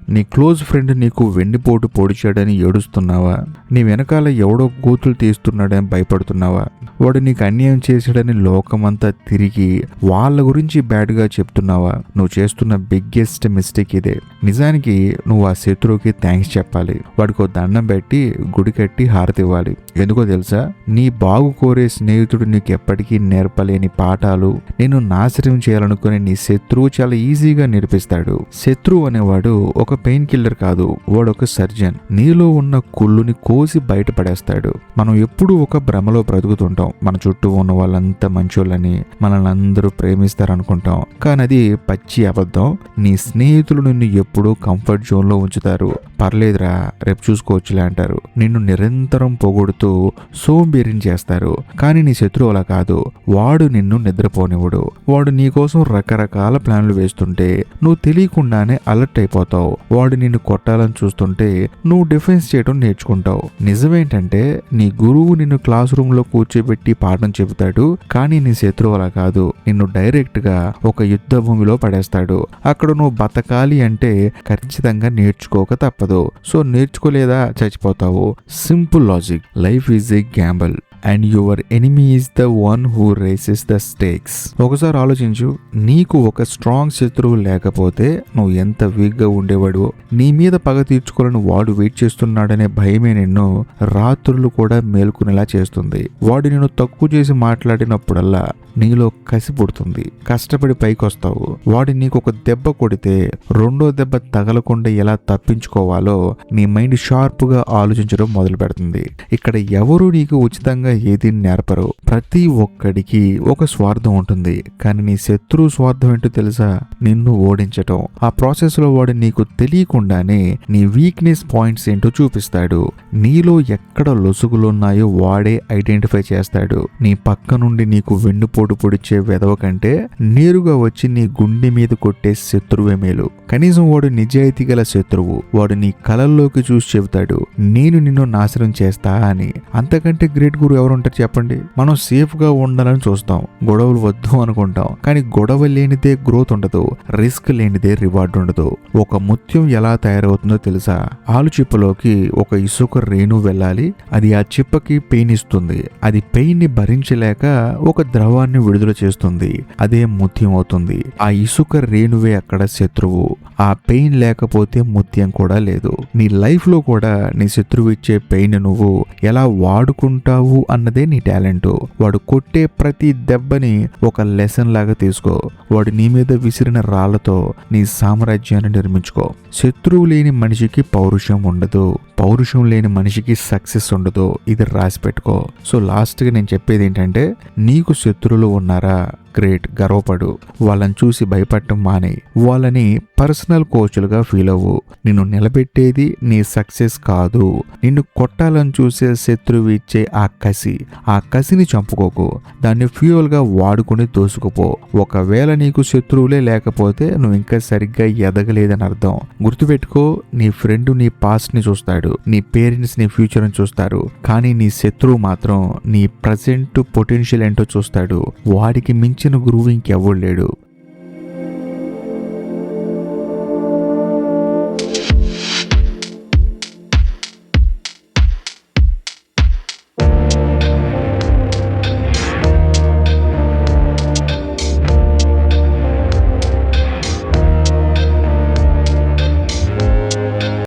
నీ close friend నీకు వెన్నుపోటు పొడిచాడని ఏడుస్తున్నావా? నీ వెనకాల ఎవడో గోతులు తీస్తున్నాడని భయపడుతున్నావా? వాడు నీకు అన్యాయం చేశాడని లోకమంతా తిరిగి వాళ్ళ గురించి బ్యాడ్గా చెప్తున్నావా? నువ్వు చేస్తున్న బిగ్గెస్ట్ మిస్టేక్ ఇదే. నిజానికి నువ్వు ఆ శత్రువుకి థ్యాంక్స్ చెప్పాలి. వాడికి దండం పెట్టి గుడి కట్టి హారతి ఇవ్వాలి. ఎందుకో తెలుసా? నీ బాగు కోరే స్నేహితుడు నీకు ఎప్పటికీ నేర్పలేని పాఠాలు నేను నాశనం చేయాలనుకునే నీ శత్రువు చాలా ఈజీగా నేర్పిస్తాడు. శత్రువు అనేవాడు ఒక పెయిన్ కిల్లర్ కాదు, వాడు ఒక సర్జన్. నీలో ఉన్న కుళ్ళుని కోసి బయటపడేస్తాడు. మనం ఎప్పుడూ ఒక భ్రమలో బ్రతుకుతుంటాం. మన చుట్టూ ఉన్న వాళ్ళంతా మంచోళ్ళని, మనల్ని అందరూ ప్రేమిస్తారనుకుంటాం. కానీ అది పచ్చి అబద్ధం. నీ స్నేహితులు నిన్ను ఎప్పుడూ కంఫర్ట్ జోన్ లో ఉంచుతారు. పర్లేదురా, రేపు చూసుకోవచ్చులే అంటారు. నిన్ను నిరంతరం పొగుడుతూ సోంబేరిని చేస్తారు. కానీ నీ శత్రువు అలా కాదు. వాడు నిన్ను నిద్రపోనివ్వడు. వాడు నీకోసం రకరకాల ప్లాన్లు వేస్తుంటే నువ్వు తెలియకుండానే అలర్ట్ అయిపోతావు. వాడు నిన్ను కొట్టాలని చూస్తుంటే నువ్వు డిఫెన్స్ చేయడం నేర్చుకుంటావు. నిజమేంటంటే నీ గురువు నిన్ను క్లాస్ రూమ్ లో కూర్చోబెట్టి పాఠం చెబుతాడు. కానీ నీ శత్రువు అలా కాదు. నిన్ను డైరెక్ట్ గా ఒక యుద్ధ భూమిలో పడేస్తాడు. అక్కడ నువ్వు బతకాలి అంటే ఖచ్చితంగా నేర్చుకోక తప్పదు. సో నేర్చుకోలేదా చచ్చిపోతావు. Simple logic. Life is a gamble and your enemy is the one who raises the stakes. ఒకసారి ఆలోచించు. నీకు ఒక స్ట్రాంగ్ శత్రువు లేకపోతే నువ్వు ఎంత వీక్ గా ఉండేవాడు. నీ మీద పగ తీర్చుకోవాలని వాడు వెయిట్ చేస్తున్నాడనే భయమే నిన్ను రాత్రులు కూడా మేల్కొనేలా చేస్తుంది. వాడు నిన్ను తక్కువ చేసి మాట్లాడినప్పుడల్లా నీలో కసి పుడుతుంది. కష్టపడి పైకి వస్తావు. వాడు నీకు ఒక దెబ్బ కొడితే రెండో దెబ్బ తగలకుండా ఎలా తప్పించుకోవాలో నీ మైండ్ షార్ప్ గా ఆలోచించడం మొదలు పెడుతుంది. ఇక్కడ ఎవరు నీకు ఉచితంగా ఏది నేర్పరు. ప్రతి ఒక్కడికి ఒక స్వార్థం ఉంటుంది. కానీ నీ శత్రువు స్వార్థం ఏంటో తెలుసా? నిన్ను ఓడించటం. ఆ ప్రాసెస్ లో వాడు నీకు తెలియకుండానే నీ వీక్నెస్ పాయింట్స్ ఏంటో చూపిస్తాడు. నీలో ఎక్కడ లొసుగులున్నాయో వాడే ఐడెంటిఫై చేస్తాడు. నీ పక్క నుండి నీకు వెన్నుపోటు పొడిచే వెదవ కంటే నేరుగా వచ్చి నీ గుండె మీద కొట్టే శత్రువే మేలు. కనీసం వాడు నిజాయితీ గల శత్రువు. వాడు నీ కలల్లోకి చూసి చెబుతాడు, నేను నిన్ను నాశనం చేస్తా అని. అంతకంటే గ్రేట్ గురు ఎవరుంటారు చెప్పండి? మనం సేఫ్ గా ఉండాలని చూస్తాం, గొడవలు వద్దు అనుకుంటాం. కానీ గొడవ లేనిదే గ్రోత్ ఉండదు, రిస్క్ లేనిదే రివార్డ్ ఉండదు. ఒక ముత్యం ఎలా తయారవుతుందో తెలుసా? ఆలు చిప్పలోకి ఒక ఇసుక రేణు వెళ్ళాలి. అది ఆ చిప్పకి పెయిన్ ఇస్తుంది. అది పెయిన్ ని భరించలేక ఒక ద్రవాన్ని విడుదల చేస్తుంది. అదే ముత్యం అవుతుంది. ఆ ఇసుక రేణువే అక్కడ శత్రువు. ఆ పెయిన్ లేకపోతే ముత్యం కూడా లేదు. నీ లైఫ్ లో కూడా నీ శత్రువు ఇచ్చే పెయిన్ నువ్వు ఎలా వాడుకుంటావు అన్నదే నీ టాలెంట్. వాడు కొట్టే ప్రతి దెబ్బని ఒక లెసన్ లాగా తీసుకో. వాడు నీ మీద విసిరిన రాళ్లతో నీ సామ్రాజ్యాన్ని నిర్మించుకో. శత్రువు లేని మనిషికి పౌరుషం ఉండదు. పౌరుషం లేని మనిషికి సక్సెస్ ఉండదు. ఇది రాసి పెట్టుకో. సో లాస్ట్ గా నేను చెప్పేది ఏంటంటే, నీకు శత్రువులు ఉన్నారా? గ్రేట్, గర్వపడు. వాళ్ళని చూసి భయపడటం మానే. వాళ్ళని పర్సనల్ కోచ్లుగా ఫీల్ అవ్వు. నిన్ను నిలబెట్టేది నీ సక్సెస్ కాదు, నిన్ను కొట్టాలని చూసే శత్రువు ఇచ్చే ఆ కసి. ఆ కసిని చంపుకోకు. దాన్ని ఫ్యూయల్ గా వాడుకుని దోసుకుపో. ఒకవేళ నీకు శత్రువులే లేకపోతే నువ్వు ఇంకా సరిగ్గా ఎదగలేదని అర్థం. గుర్తుపెట్టుకో, నీ ఫ్రెండ్ నీ పాస్ట్ ని చూస్తాడు, నీ పేరెంట్స్ నీ ఫ్యూచర్ ని చూస్తారు. కానీ నీ శత్రువు మాత్రం నీ ప్రజెంట్ పొటెన్షియల్ ఏంటో చూస్తాడు. వాడికి మించిన గురువు ఇంకెవ్వడు లేడు.